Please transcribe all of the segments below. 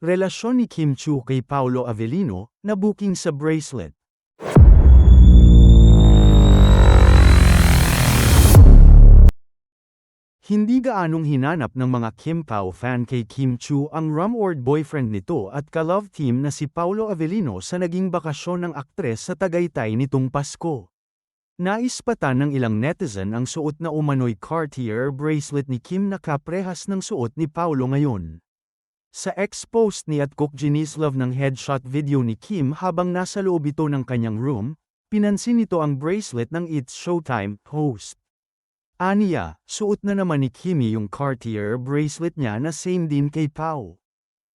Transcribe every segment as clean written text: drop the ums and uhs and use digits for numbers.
Relasyon ni Kim Chiu kay Paolo Avellino, na booking sa bracelet. Hindi gaanong hinanap ng mga Kim Pao fan kay Kim Chiu ang rumored boyfriend nito at ka-love team na si Paolo Avellino sa naging bakasyon ng aktres sa Tagaytay nitong Pasko. Naispatan ng ilang netizen ang suot na umano'y Cartier bracelet ni Kim na kaprehas ng suot ni Paolo ngayon. Sa ex-post ni @Cook Jenislov ng headshot video ni Kim habang nasa loob ito ng kanyang room, pinansin nito ang bracelet ng It's Showtime host. Aniya, suot na naman ni Kimi yung Cartier bracelet niya na same din kay Pao.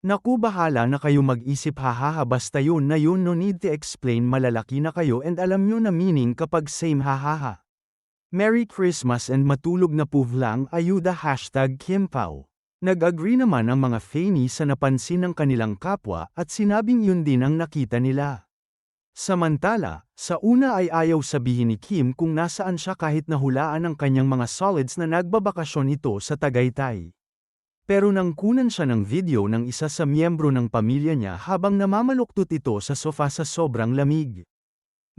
Naku, bahala na kayo mag-isip, hahaha, basta yun na yun, no need to explain, malalaki na kayo and alam nyo na meaning kapag same, hahaha. Merry Christmas and matulog na puv lang, ayuda #KimPao. Nag-agree naman ang mga Fanny sa napansin ng kanilang kapwa at sinabing yun din ang nakita nila. Samantala, sa una ay ayaw sabihin ni Kim kung nasaan siya kahit nahulaan ng kanyang mga solids na nagbabakasyon ito sa Tagaytay. Pero nang kunan siya ng video ng isa sa miyembro ng pamilya niya habang namamaluktot ito sa sofa sa sobrang lamig.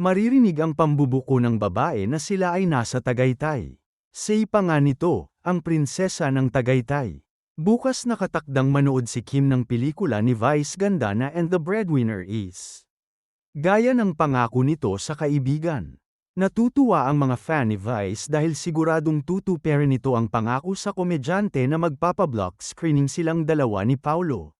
Maririnig ang pambubuko ng babae na sila ay nasa Tagaytay. Say pa nga nito, ang prinsesa ng Tagaytay. Bukas nakatakdang manood si Kim ng pelikula ni Vice ganda na And the Breadwinner Is. Gaya ng pangako nito sa kaibigan. Natutuwa ang mga fan ni Vice dahil siguradong tutuparin nito ang pangako sa komedyante na magpapablock screening silang dalawa ni Paolo.